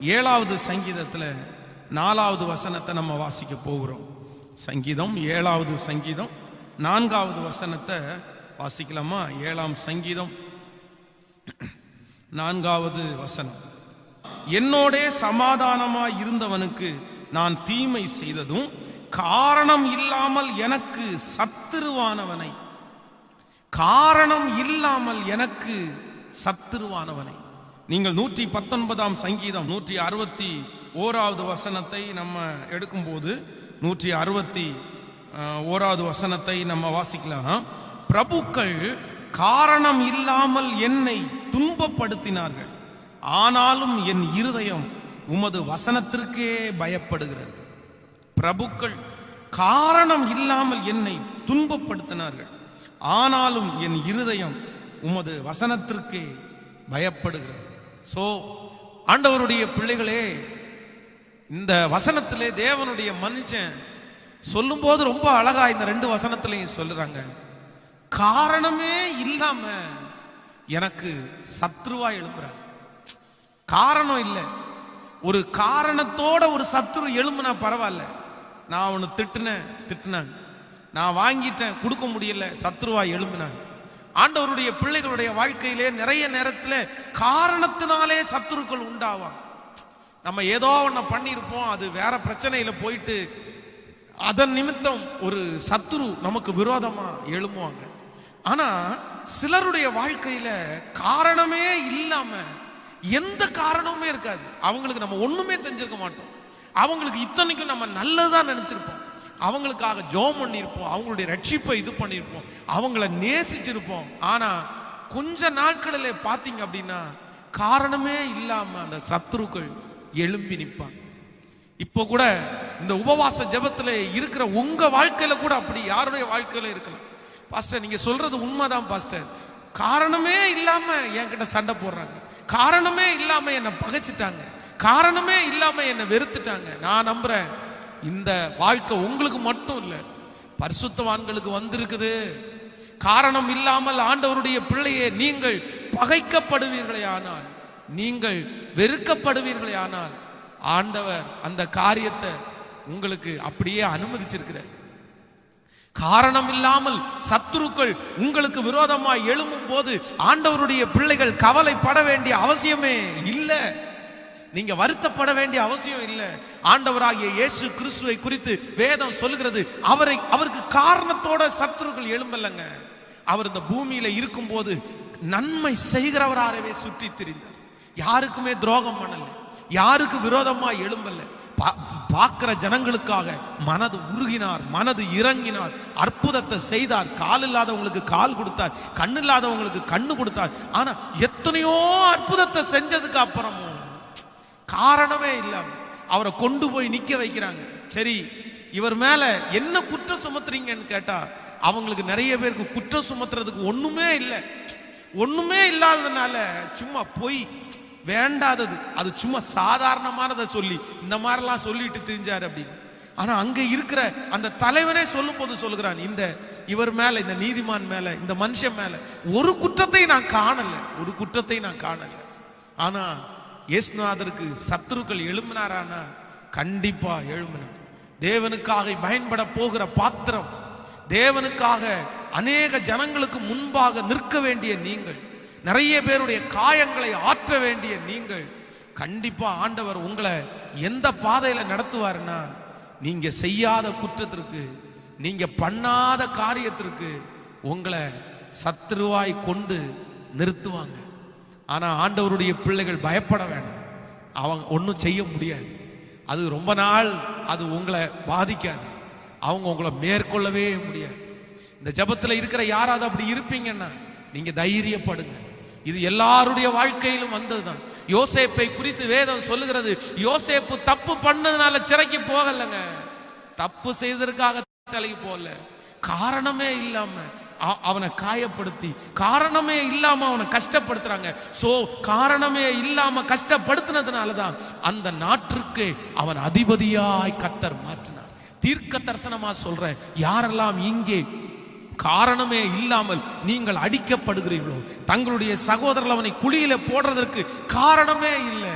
ஏழாவது சங்கீதத்தில் 4வது வசனத்தை நம்ம வாசிக்க போகிறோம். சங்கீதம் 7வது சங்கீதம் 4வது வசனத்தை வாசிக்கலாமா? 7ஆம் சங்கீதம் 4வது வசனம். என்னோடே சமாதானமாய் இருந்தவனுக்கு நான் தீமை செய்ததும் காரணம் இல்லாமல் எனக்கு சத்துருவானவனை நீங்கள் 119ஆம் சங்கீதம் 161வது வசனத்தை நம்ம எடுக்கும்போது 161வது வசனத்தை நம்ம வாசிக்கலாம். பிரபுக்கள் காரணம் இல்லாமல் என்னை துன்பப்படுத்தினார்கள், ஆனாலும் என் இருதயம் உமது வசனத்திற்கே பயப்படுகிறது. பிரபுக்கள் காரணம் இல்லாமல் என்னை துன்பப்படுத்தினார்கள், ஆனாலும் என் இருதயம் உமது வசனத்திற்கே பயப்படுகிறது. ஆண்டவருடைய பிள்ளைகளே, இந்த வசனத்திலே தேவனுடைய மனுஷன் சொல்லும் போது ரொம்ப அழகா இந்த 2 வசனத்திலையும் சொல்லுறாங்க. காரணமே இல்லாம எனக்கு சத்ருவா எழும்புறாங்க. காரணம் இல்லை, ஒரு காரணத்தோட ஒரு சத்ரு எழும்புனா பரவாயில்ல. நான் அவனு திட்டினாங்க, நான் வாங்கிட்டேன், கொடுக்க முடியல, சத்ருவா எழும்பினாங்க. ஆண்டவருடைய பிள்ளைகளுடைய வாழ்க்கையிலே நிறைய நேரத்தில் காரணத்தினாலே சத்துருக்கள் உண்டாவாங்க. நம்ம ஏதோ ஒன்று பண்ணியிருப்போம், அது வேற பிரச்சனையில போயிட்டு அதன் நிமித்தம் ஒரு சத்துரு நமக்கு விரோதமா எழும்புவாங்க. ஆனா சிலருடைய வாழ்க்கையில காரணமே இல்லாம, எந்த காரணமுமே இருக்காது, அவங்களுக்கு நம்ம ஒண்ணுமே செஞ்சிருக்க மாட்டோம், அவங்களுக்கு இத்தனைக்கும் நம்ம நல்லதான் நினைச்சிருப்போம், அவங்களுக்காக ஜெபம் பண்ணியிருப்போம், அவங்களுடைய ரட்சிப்பை இது பண்ணியிருப்போம், அவங்கள நேசிச்சிருப்போம். ஆனா கொஞ்ச நாட்களில் பார்த்தீங்க அப்படின்னா காரணமே இல்லாம அந்த சத்துருக்கள் எழும்பி நிற்பாங்க. இப்போ கூட இந்த உபவாச ஜெபத்தில் இருக்கிற உங்க வாழ்க்கையில கூட அப்படி யாருடைய வாழ்க்கையில இருக்கலாம். பாஸ்டர், நீங்க சொல்றது உண்மைதான் பாஸ்டர், காரணமே இல்லாம என்கிட்ட சண்டை போடுறாங்க, காரணமே இல்லாம என்னை பகைச்சிட்டாங்க, காரணமே இல்லாம என்னை வெறுத்துட்டாங்க. நான் நம்புறேன் இந்த வாழ்க்கை உங்களுக்கு மட்டும் இல்லை, பரிசுத்தவான்களுக்கு வந்திருக்குது. காரணம் இல்லாமல் ஆண்டவருடைய பிள்ளையே நீங்கள் பகைக்கப்படுவீர்களே ஆனால், நீங்கள் வெறுக்கப்படுவீர்களே ஆனால், ஆண்டவர் அந்த காரியத்தை உங்களுக்கு அப்படியே அனுமதிச்சிருக்கிறார். காரணம் இல்லாமல் சத்துருக்கள் உங்களுக்கு விரோதமாய் எழும்பும் போது ஆண்டவருடைய பிள்ளைகள் கவலைப்பட வேண்டிய அவசியமே இல்லை, நீங்க வருத்தப்பட வேண்டிய அவசியம் இல்லை. ஆண்டவராகிய இயேசு கிறிஸ்துவை குறித்து வேதம் சொல்லுகிறது, அவருக்கு காரணத்தோட சத்துருக்கள் எழும்பலங்க. அவர் இந்த பூமியில இருக்கும் போது நன்மை செய்கிறவராகவே சுற்றி திரிந்தார், யாருக்குமே துரோகம் பண்ணல, யாருக்கு விரோதமா எழும்பல்ல, பார்க்கிற ஜனங்களுக்காக மனது உருகினார், மனது இறங்கினார், அற்புதத்தை செய்தார். கால் இல்லாதவங்களுக்கு கால் கொடுத்தார், கண்ணு இல்லாதவங்களுக்கு கண்ணு கொடுத்தார். ஆனா எத்தனையோ அற்புதத்தை செஞ்சதுக்கு அப்புறமும் காரணமே இல்லாம அவரை கொண்டு போய் நிக்க வைக்கிறாங்க. சரி, இவர் மேல என்ன குற்றம் சுமத்துறீங்கன்னு கேட்டா அவங்களுக்கு நிறைய பேருக்கு குற்றம் சுமத்துறதுக்கு ஒண்ணுமே இல்லாததுனால சும்மா போய் வேண்டாதது, அது சும்மா சாதாரணமானதை சொல்லி இந்த மாதிரிலாம் சொல்லிட்டு தெரிஞ்சாரு அப்படின்னு. ஆனா அங்க இருக்கிற அந்த தலைவனே சொல்லும் போது சொல்லுகிறான், இவர் மேல, இந்த நீதிமான் மேல, இந்த மனுஷன் மேல ஒரு குற்றத்தை நான் காணல. ஆனா இயேசுநாதருக்கு சத்துருக்கள் எழும்பினாரானா? கண்டிப்பா எழும்பினார். தேவனுக்காக பயன்பட போகிற பாத்திரம், தேவனுக்காக அநேக ஜனங்களுக்கு முன்பாக நிற்க வேண்டிய நீங்கள், நிறைய பேருடைய காயங்களை ஆற்ற வேண்டிய நீங்கள், கண்டிப்பா ஆண்டவர் உங்களை எந்த பாதையில நடத்துவாருன்னா, நீங்க செய்யாத குற்றத்திற்கு, நீங்க பண்ணாத காரியத்திற்கு உங்களை சத்துருவாய் கொண்டு நிறுத்துவாங்க. ஆனா ஆண்டவருடைய பிள்ளைகள் பயப்பட வேண்டாம், அவங்க ஒன்றும் செய்ய முடியாது, அது ரொம்ப நாள் அது உங்களை பாதிக்காது, அவங்க உங்களை மேற்கொள்ளவே முடியாது. இந்த ஜெபத்தில் இருக்கிற யாராவது அப்படி இருப்பீங்கன்னா நீங்க தைரியப்படுங்க, இது எல்லாருடைய வாழ்க்கையிலும் வந்ததுதான். யோசேப்பை குறித்து வேதம் சொல்லுகிறது, யோசேப்பு தப்பு பண்ணதுனால சிறைக்கு போகலங்க, தப்பு செய்ததற்காக சிறைக்கு போகல, காரணமே இல்லாம அவனை காயப்படுத்தி, காரணமே இல்லாம அவனை கஷ்டப்படுத்துறாங்க. காரணமே இல்லாம கஷ்டப்படுத்தினதுனாலதான் அந்த நாட்டிற்கு அவன் அதிபதியாய் கர்த்தர் மாற்றினார். தீர்க்க தரிசனமா சொல்றேன், யாரெல்லாம் இங்கே காரணமே இல்லாமல் நீங்கள் அடிக்கப்படுகிறீர்களோ, தங்களுடைய சகோதரர் அவனை குழியில போடுறதற்கு காரணமே இல்லை,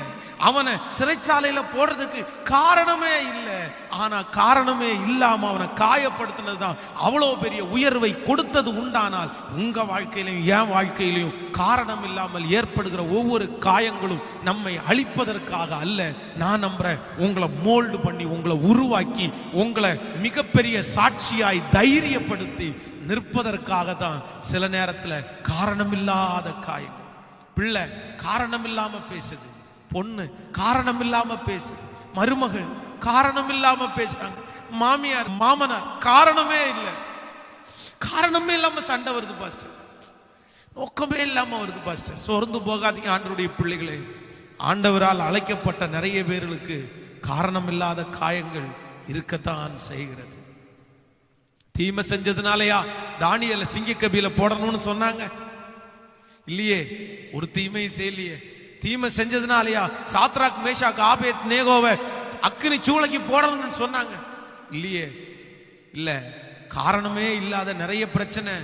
அவனை சிறைச்சாலையில போடுறதுக்கு காரணமே இல்லை. ஆனா காரணமே இல்லாம அவனை காயப்படுத்தினதுதான் அவ்வளவு பெரிய உயர்வை கொடுத்தது. உண்டானால் உங்க வாழ்க்கையிலையும் என் வாழ்க்கையிலையும் காரணம் இல்லாமல் ஏற்படுகிற ஒவ்வொரு காயங்களும் நம்மை அழிப்பதற்காக அல்ல. நான் நம்புறேன், உங்களை மோல்டு பண்ணி, உங்களை உருவாக்கி, உங்களை மிகப்பெரிய சாட்சியாய் தைரியப்படுத்தி நிற்பதற்காக தான் சில நேரத்தில் காரணமில்லாத காயங்கள். பிள்ளை காரணம் இல்லாம பேசுது, பொண்ணு காரணம் இல்லாம பேசுது, மருமகள் காரணம் இல்லாம பேசுறாங்க, மாமியார் மாமனார் காரணமே இல்லை, காரணமே இல்லாம சண்டை வருது பாஸ்டர், நோக்கமே இல்லாம வருது பாஸ்டர். சோர்ந்து போகாதீங்க ஆண்டவருடைய பிள்ளைகளே. ஆண்டவரால் அழைக்கப்பட்ட நிறைய பேர்களுக்கு காரணம் இல்லாத காயங்கள் இருக்கத்தான் செய்கிறது. தீமை செஞ்சதுனாலயா தானியேலை சிங்கக்கபியில போடணும்னு சொன்னாங்க? இல்லையே, ஒரு தீமையும் செய்யலையே. தீமை செஞ்சதுனாலயா சாத்ராக் மேஷாக் ஆபேத் நேகோவை அக்கினி சூளைக்கு போடணும்னு சொன்னாங்க? இல்லையே. இல்ல, காரணமே இல்லாத நிறைய பிரச்சனை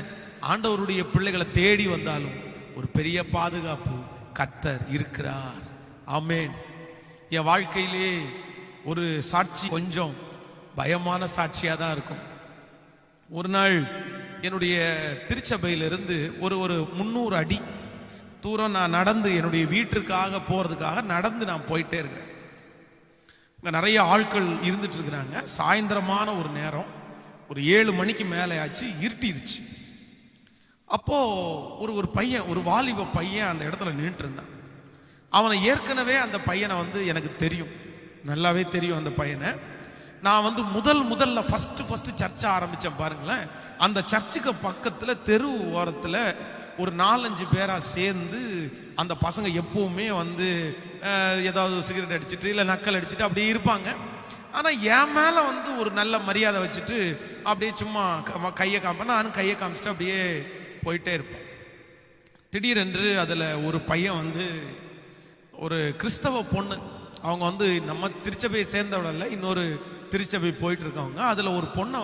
ஆண்டவருடைய பிள்ளைகளை தேடி வந்தாலும் ஒரு பெரிய பாதுகாப்பு கர்த்தர் இருக்கிறார். ஆமென். என் வாழ்க்கையிலே ஒரு சாட்சி கொஞ்சம் பயமான சாட்சியா தான் இருக்கும். ஒரு நாள் என்னுடைய திருச்சபையிலிருந்து ஒரு 300 அடி தூரம் நான் நடந்து என்னுடைய வீட்டிற்காக போறதுக்காக நடந்து நான் போயிட்டே இருக்கிறேன். இங்கே நிறைய ஆட்கள் இருந்துட்டு இருக்கிறாங்க. சாயந்தரமான ஒரு நேரம், ஒரு 7 மணிக்கு மேலே ஆச்சு, இருட்டிருச்சு. அப்போ ஒரு பையன், ஒரு வாலிப பையன் அந்த இடத்துல நின்றுட்டு இருந்தான். அவனை ஏற்கனவே அந்த பையனை எனக்கு தெரியும், நல்லாவே தெரியும் அந்த பையனை. நான் முதல்ல ஃபர்ஸ்ட் சர்ச்சை ஆரம்பிச்சேன் பாருங்களேன். அந்த சர்ச்சுக்கு பக்கத்துல தெரு ஓரத்துல ஒரு 4-5 பேரா சேர்ந்து அந்த பசங்க எப்பவுமே ஏதாவது சிகரெட் அடிச்சுட்டு இல்லை நக்கல் அடிச்சுட்டு அப்படியே இருப்பாங்க. ஆனா என் மேல ஒரு நல்ல மரியாதை வச்சுட்டு அப்படியே சும்மா கையை காமிப்பேன். நானும் கையை காமிச்சிட்டு அப்படியே போயிட்டே இருப்பேன். திடீரென்று அதுல ஒரு பையன் ஒரு கிறிஸ்தவ பொண்ணு, அவங்க நம்ம திருச்சபையை சேர்ந்தவள இல்லை, இன்னொரு திருச்சபை போயிட்டு இருக்கவங்க. அதுல ஒரு பொண்ணை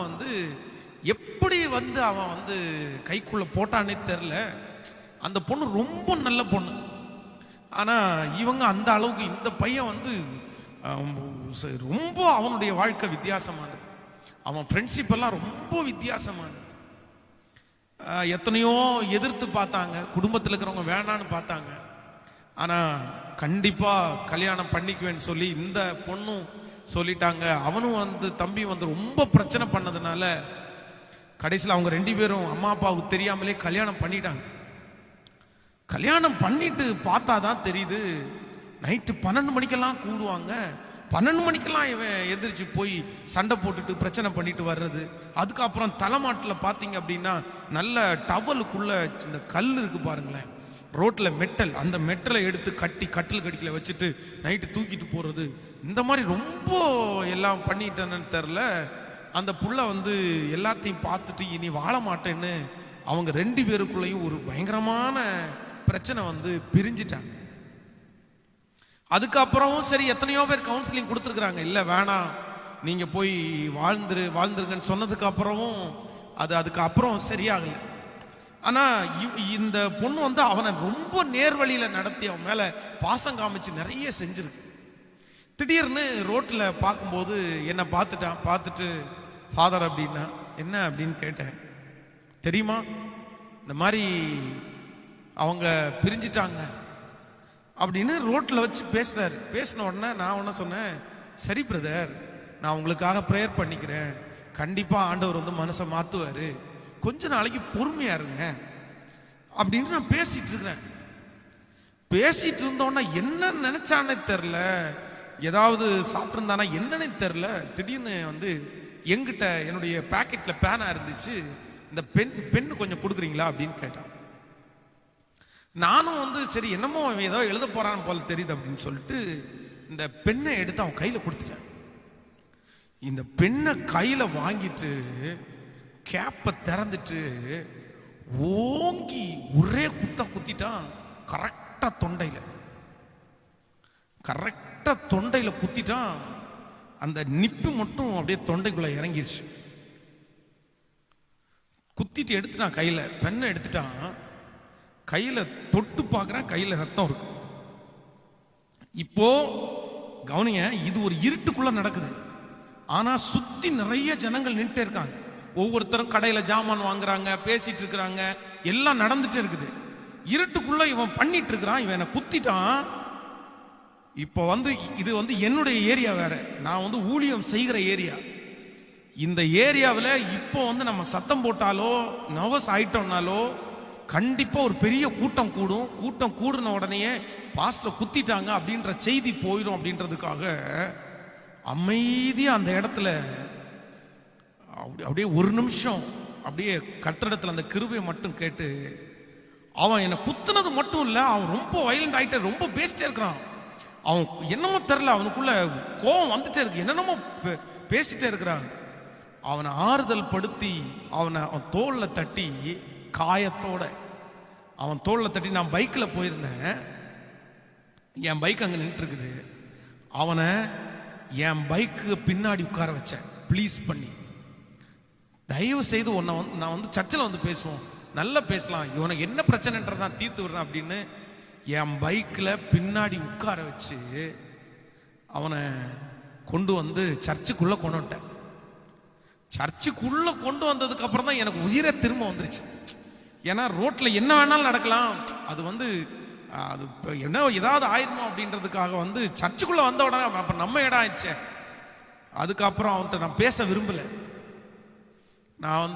எப்படி அவன் கைக்குள்ள போட்டானே தெரில. அந்த பொண்ணு ரொம்ப நல்ல பொண்ணு. ஆனா இவங்க அந்த அளவுக்கு, இந்த பையன் ரொம்ப அவனுடைய வாழ்க்கை வித்தியாசமானது. அவன் ஃப்ரெண்ட்ஷிப் எல்லாம் ரொம்ப வித்தியாசமானது. எத்தனையோ எதிர்த்து பார்த்தாங்க, குடும்பத்தில் இருக்கிறவங்க வேணான்னு பார்த்தாங்க. ஆனா கண்டிப்பா கல்யாணம் பண்ணிக்குவேன்னு சொல்லி இந்த பொண்ணும் சொல்லிட்டாங்க. அவனும் தம்பி ரொம்ப பிரச்சனை பண்ணதுனால கடைசியில் அவங்க 2 பேரும் அம்மா அப்பாவுக்கு தெரியாமலே கல்யாணம் பண்ணிட்டாங்க. கல்யாணம் பண்ணிட்டு பார்த்தா தான் தெரியுது, நைட்டு 12 மணிக்கெல்லாம் கூடுவாங்க. 12 மணிக்கெல்லாம் இவன் எந்திரிச்சு போய் சண்டை போட்டுட்டு பிரச்சனை பண்ணிட்டு வர்றது. அதுக்கப்புறம் தலைமாட்டில் பார்த்தீங்க அப்படின்னா நல்ல டவலுக்குள்ள இந்த கல் இருக்கு பாருங்களேன், ரோட்ல மெட்டல், அந்த மெட்டலை எடுத்து கட்டி கட்டில் கடிக்கல வச்சுட்டு நைட்டு தூக்கிட்டு போறது. இந்த மாதிரி ரொம்ப எல்லாம் பண்ணிட்டேன்னு தெரில. அந்த புள்ள எல்லாத்தையும் பார்த்துட்டு இனி வாழ மாட்டேன்னு அவங்க 2 பேருக்குள்ளேயும் ஒரு பயங்கரமான பிரச்சனை பிரிஞ்சிட்டாங்க. அதுக்கப்புறமும் சரி, எத்தனையோ பேர் கவுன்சிலிங் கொடுத்துருக்குறாங்க, இல்லை வேணாம் நீங்க போய் வாழ்ந்துருங்கன்னு சொன்னதுக்கு அப்புறமும் அதுக்கப்புறம் சரியாகலை. ஆனா இந்த பொண்ணு அவனை ரொம்ப நேர்வழியில நடத்தி அவன் மேல பாசம் காமிச்சு நிறைய செஞ்சிருக்கு. திடீர்னு ரோட்ல பார்க்கும்போது என்னை பார்த்துட்டு ஃபாதர் அப்படின்னா என்ன அப்படின்னு கேட்டேன். தெரியுமா, இந்த மாதிரி அவங்க பிரிஞ்சிட்டாங்க அப்படின்னு ரோட்ல வச்சு பேசுறாரு. பேசின உடனே நான் ஒன்ன சொன்னேன், சரி பிரதர், நான் உங்களுக்காக ப்ரேயர் பண்ணிக்கிறேன், கண்டிப்பா ஆண்டவர் மனசை மாத்துவாரு, கொஞ்ச நாளைக்கு பொறுமையா இருங்க அப்படின்னு நான் பேசிட்டு இருக்கிறேன். பேசிட்டு இருந்தோன்னா என்ன நினைச்சானே தெரில, ஏதாவது சாப்பிட்டு இருந்தானா என்னன்னே தெரில. திடீர்னு எங்கிட்ட என்னுடைய பாக்கெட்ல பேனா இருந்துச்சு, இந்த பெண்ணு கொஞ்சம் கொடுக்குறீங்களா அப்படின்னு கேட்டான். நானும் சரி என்னமோ ஏதோ எழுத போறான்னு போல தெரியுது அப்படின்னு சொல்லிட்டு இந்த பெண்ணை எடுத்து அவன் கையில கொடுத்துட்டேன். இந்த பெண்ணை கையில வாங்கிட்டு கேப்பை திறந்துட்டு ஓங்கி ஒரே குத்திட்டான். கரெக்டா தொண்டையில குத்திட்டான். அந்த நிப்பு மட்டும் அப்படியே தொண்டைக்குள்ள இறங்கிருச்சு. குத்திட்டு எடுத்துட்டான், கையில பெண்ணை எடுத்துட்டான். கையில தொட்டு பார்க்கறான், கையில ரத்தம் இருக்கு. இப்போ கவனிங்க, இது ஒரு இருட்டுக்குள்ள நடக்குது. ஆனா சுத்தி நிறைய ஜனங்கள் நின்றுட்டே இருக்காங்க. ஒவ்வொருத்தரும் கடையில ஜாமான் வாங்குறாங்க, பேசிட்டு இருக்கிறாங்க, எல்லாம் நடந்துட்டு இருக்குது. இருட்டுக்குள்ள இவன் பண்ணிட்டு இருக்கிறான். இவன் என்ன குத்திட்டான். இப்போ இது என்னுடைய ஏரியா வேற, நான் ஊழியம் செய்கிற ஏரியா. இந்த ஏரியாவில் இப்போ நம்ம சத்தம் போட்டாலோ நர்வஸ் ஆயிட்டோம்னாலோ கண்டிப்பா ஒரு பெரிய கூட்டம் கூடும். கூட்டம் கூடுன உடனே பாஸ்டர் குத்திட்டாங்க அப்படின்ற செய்தி போயிடும் அப்படின்றதுக்காக அமைதியா அந்த இடத்துல அப்படியே ஒரு நிமிஷம் அப்படியே கத்திரிடத்துல அந்த கிருபையை மட்டும் கேட்டு, அவன் என்னை குத்துனது மட்டும் இல்லை, அவன் ரொம்ப வயலண்ட் ஆகிட்ட, ரொம்ப பேசிட்டே இருக்கிறான். அவன் என்னமோ தெரில, அவனுக்குள்ள கோபம் வந்துட்டே இருக்கு, என்னென்னமோ பேசிட்டே இருக்கிறான். அவனை ஆறுதல் படுத்தி அவன் தோளில் தட்டி, காயத்தோட அவன் தோளில் தட்டி, நான் பைக்கில் போயிருந்தேன், என் பைக் அங்கே நின்று இருக்குது, அவனை என் பைக்கு பின்னாடி உட்கார வச்சேன். ப்ளீஸ் பண்ணி தயவு செய்து நான் சர்ச்சில் பேசுவோம், நல்லா பேசலாம், இவனுக்கு என்ன பிரச்சனைன்றதான் தீர்த்து விடுறேன் அப்படின்னு என் பைக்கில் பின்னாடி உட்கார வச்சு அவனை கொண்டு சர்ச்சுக்குள்ளே கொண்டு வந்துட்டேன். சர்ச்சுக்குள்ளே கொண்டு வந்ததுக்கு அப்புறம் தான் எனக்கு உயிரை திரும்ப வந்துருச்சு. ஏன்னா ரோட்டில் என்ன வேணாலும் நடக்கலாம், அது அது என்ன ஏதாவது ஆயிடுமோ அப்படின்றதுக்காக சர்ச்சுக்குள்ளே வந்த உடனே அப்போ நம்ம இடம் ஆயிடுச்சே. அதுக்கப்புறம் அவன்கிட்ட நான் பேச விரும்பலை. நான்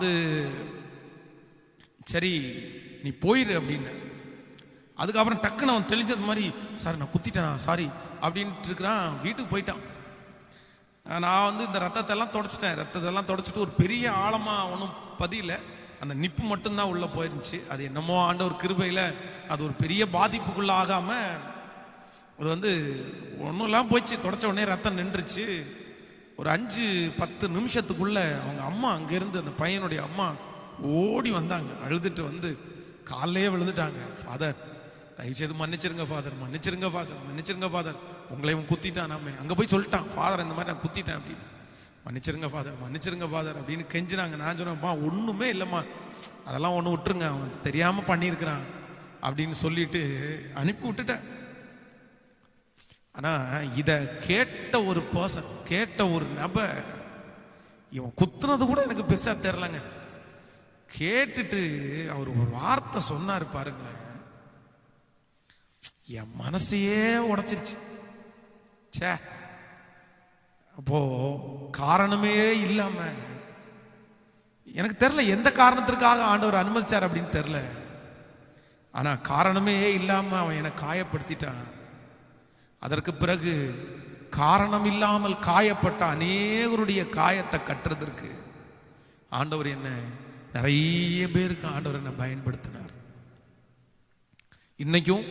சரி நீ போயிரு அப்படின்னு. அதுக்கப்புறம் டக்குன்னு அவன் தெளிஞ்சது மாதிரி, சார் நான் குத்திட்டேனா சாரி அப்படின்ட்டு இருக்கிறான். வீட்டுக்கு போயிட்டான். நான் இந்த ரத்தத்தெல்லாம் தொடச்சிட்டேன். ரத்தத்தெல்லாம் தொடச்சிட்டு ஒரு பெரிய ஆழமாக ஒன்றும் பதியல, அந்த நிப்பு மட்டும்தான் உள்ளே போயிருந்துச்சு. அது என்னமோ ஆண்டவர் கிருபையில் அது ஒரு பெரிய பாதிப்புக்குள்ள ஆகாமல் அது ஒன்றும் இல்லாமல் போயிடுச்சு. தொடச்ச உடனே ரத்தம் நின்றுச்சு. ஒரு 5-10 நிமிஷத்துக்குள்ள அவங்க அம்மா அங்கேருந்து, அந்த பையனுடைய அம்மா ஓடி வந்தாங்க, அழுதுட்டு காலையே விழுந்துட்டாங்க. ஃபாதர் தயவுசெய்து மன்னிச்சிருங்க ஃபாதர், மன்னிச்சிருங்க ஃபாதர், மன்னிச்சிருங்க ஃபாதர், உங்களையும் குத்திட்டான். நாம அங்கே போய் சொல்லிட்டான், ஃபாதர் இந்த மாதிரி நான் குத்திட்டேன் அப்படின்னு, மன்னிச்சிருங்க ஃபாதர், மன்னிச்சிருங்க ஃபாதர் அப்படின்னு கெஞ்சினாங்க. நான் சொன்னேன்ப்பா ஒன்றுமே இல்லைம்மா, அதெல்லாம் ஒன்று விட்டுருங்க, அவன் தெரியாமல் பண்ணியிருக்கிறான் அப்படின்னு சொல்லிட்டு அனுப்பி விட்டுட்டேன். ஆனால் இதை கேட்ட ஒரு பர்சன், கேட்ட ஒரு நபர், இவன் குத்துனது கூட எனக்கு பெருசாக தெரிலங்க, கேட்டுட்டு அவர் ஒரு வார்த்தை சொன்னார் பாருங்களேன், என் மனசையே உடைச்சிருச்சு. சே, அப்போ காரணமே இல்லாம, எனக்கு தெரியல எந்த காரணத்திற்காக ஆண்டவர் அனுமதிச்சார் அப்படின்னு தெரியல, ஆனா காரணமே இல்லாம அவன் என்னை காயப்படுத்திட்டான். அதற்கு பிறகு காரணம் இல்லாமல் காயப்பட்ட அநேகருடைய காயத்தை கட்டுறதற்கு ஆண்டவர் என்ன நிறைய பேருக்கு ஆண்டவர் என்ன பயன்படுத்தினார். இன்னைக்கும்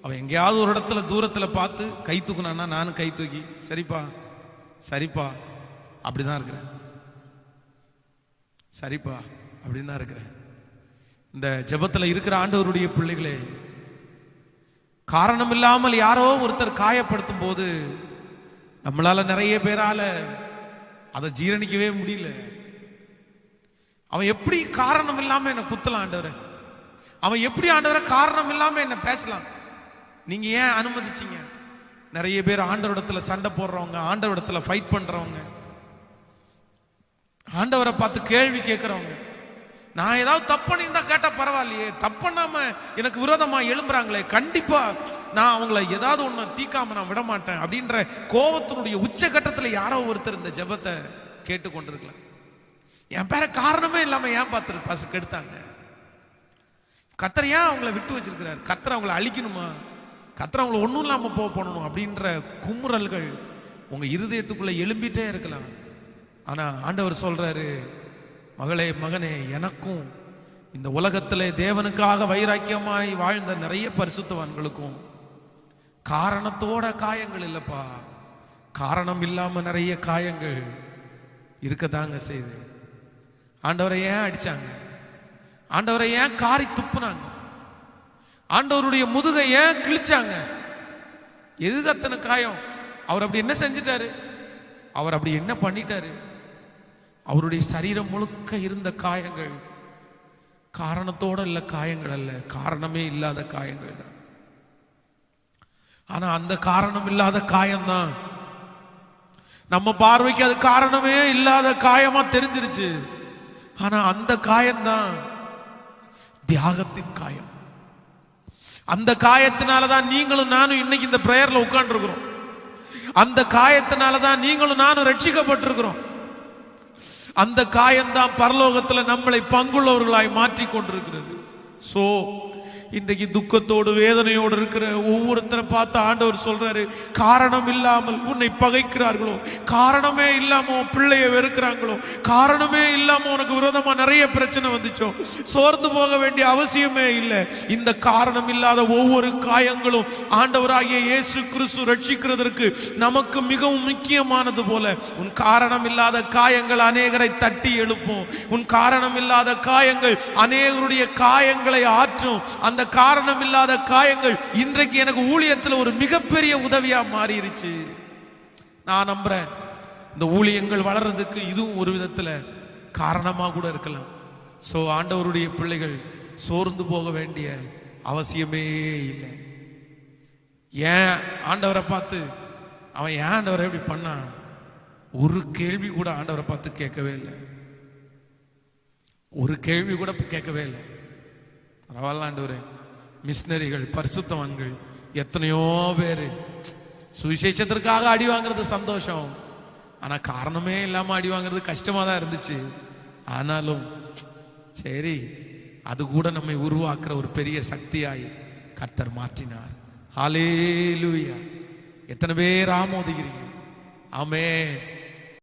அவன் எங்கேயாவது ஒரு இடத்துல தூரத்தில் பார்த்து கை தூக்குனான்னா நானும் கை தூக்கி சரிப்பா சரிப்பா அப்படிதான் இருக்கிறேன், சரிப்பா அப்படின்னு தான் இருக்கிறேன். இந்த ஜெபத்தில் இருக்கிற ஆண்டவருடைய பிள்ளைகளே, காரணம் இல்லாமல் யாரோ ஒருத்தர் காயப்படுத்தும் போது நம்மளால நிறைய பேரால அதை ஜீரணிக்கவே முடியல. அவன் எப்படி காரணம் இல்லாம என்ன குத்தலாம் ஆண்டவரை, அவன் எப்படி ஆண்டவரை காரணம் இல்லாம என்ன பேசலாம், நீங்க ஏன் அனுமதிச்சீங்க? நிறைய பேர் ஆண்டவரிடத்துல சண்டை போடுறவங்க, ஆண்டவரிடத்துல ஃபைட் பண்றவங்க, ஆண்டவரை பார்த்து கேள்வி கேட்கிறவங்க, நான் ஏதாவது தப்பு பண்ணியிருந்தா கேட்டா பரவாயில்லையே, தப்புனாம எனக்கு விரோதமா எழும்புறாங்களே, கண்டிப்பா நான் அவங்கள ஏதாவது ஒண்ணு தீக்காம நான் விட மாட்டேன் அப்படின்ற கோபத்தினுடைய உச்சகட்டத்தில் யாரோ ஒருத்தர் இந்த ஜெபத்தை கேட்டு கொண்டிருக்கலாம். என் பேர காரணமே இல்லாம ஏன் பார்த்து கெடுத்தாங்க, கர்த்தர் ஏன் அவங்கள விட்டு வச்சிருக்கிறார், கர்த்தர் அவங்கள அழிக்கணுமா, கர்த்தர் அவங்கள ஒன்றும் இல்லாம போகணும் அப்படின்ற குமுறல்கள் உங்க இருதயத்துக்குள்ள எழும்பிட்டே இருக்கலாம். ஆனா ஆண்டவர் சொல்றாரு, மகளே மகனே, எனக்கும் இந்த உலகத்திலே தேவனுக்காக வைராக்கியமாய் வாழ்ந்த நிறைய பரிசுத்தவான்களுக்கும் காரணத்தோட காயங்கள் இல்லப்பா, காரணம் இல்லாம நிறைய காயங்கள் இருக்கதாங்க செய்து. ஆண்டவரை ஏன் அடிச்சாங்க, ஆண்டவரை ஏன் காரி துப்புனாங்க, ஆண்டவருடைய முதுகை ஏன் கிழிச்சாங்க, எதுக்கு அத்தனை காயம்? அவர் அப்படி என்ன செஞ்சிட்டாரு, அவர் அப்படி என்ன பண்ணிட்டாரு? அவருடைய சரீரம் முழுக்க இருந்த காயங்கள் காரணத்தோட இல்ல, காயங்கள் அல்ல, காரணமே இல்லாத காயங்கள் தான். ஆனா அந்த காரணம் இல்லாத காயம்தான். நம்ம பார்வைக்கு அது காரணமே இல்லாத காயமா தெரிஞ்சிருச்சு. ஆனா அந்த காயம்தான் தியாகத்தின் காயம். அந்த காயத்தினாலதான் நீங்களும் நானும் இன்னைக்கு இந்த பிரேயர்ல உட்கார்ந்து இருக்கிறோம். அந்த காயத்தினாலதான் நீங்களும் நானும் ரட்சிக்கப்பட்டிருக்கிறோம். அந்த காயம்தான் பரலோகத்துல நம்மளை பங்குள்ளவர்களாய் மாற்றி கொண்டிருக்கிறது. சோ இன்றைக்கு துக்கத்தோடு வேதனையோடு இருக்கிற ஒவ்வொருத்தரை பார்த்து ஆண்டவர் சொல்றாரு, காரணம் இல்லாமல் உன்னை பகைக்கிறார்களோ, காரணமே இல்லாம உன் பிள்ளைய வெறுக்கிறாங்களோ, காரணமே இல்லாம உனக்கு விரோதமா நிறைய பிரச்சனை வந்துச்சோ, சோர்ந்து போக வேண்டிய அவசியமே இல்லை. இந்த காரணம் இல்லாத ஒவ்வொரு காயங்களும் ஆண்டவராகிய இயேசு கிறிஸ்து ரட்சிக்கிறதற்கு நமக்கு மிகவும் முக்கியமானது போல உன் காரணம் இல்லாத காயங்கள் அநேகரை தட்டி எழுப்பும். உன் காரணம் இல்லாத காயங்கள் அநேகருடைய காயங்களை ஆற்றும். அந்த காரணம் இல்லாத காயங்கள் இன்றைக்கு எனக்கு ஊழியத்தில் ஒரு மிகப்பெரிய உதவியா மாறிடுச்சு. நான் நம்புறேன் இந்த ஊழியங்கள் வளர்றதுக்கு இதுவும் ஒரு விதத்துல காரணமா கூட இருக்கலாம். சோ ஆண்டவருடைய பிள்ளைகள் சோர்ந்து போக வேண்டிய அவசியமே இல்லை. ஏன் ஆண்டவரை பார்த்து அவன் ஏன் ஆண்டவரை எப்படி பண்ணா ஒரு கேள்வி கூட ஆண்டவரை பார்த்து கேட்கவே இல்லை. ஒரு கேள்வி கூட கேட்கவே இல்லை. பரவாயில்ல ஆண்டவரே, மிஷினரிகள் பரிசுத்தவான்கள் எத்தனையோ பேர் சுவிசேஷத்திற்காக அடி வாங்குறது சந்தோஷம். ஆனா காரணமே இல்லாம அடி வாங்குறது கஷ்டமா தான் இருந்துச்சு. ஆனாலும் சரி, அது கூட நம்மை உருவாக்குற ஒரு பெரிய சக்தியாய் கர்த்தர் மாற்றினார். ஹல்லேலூயா. எத்தனை பேர் ஆமோதிக்கிறீங்க? ஆமென்.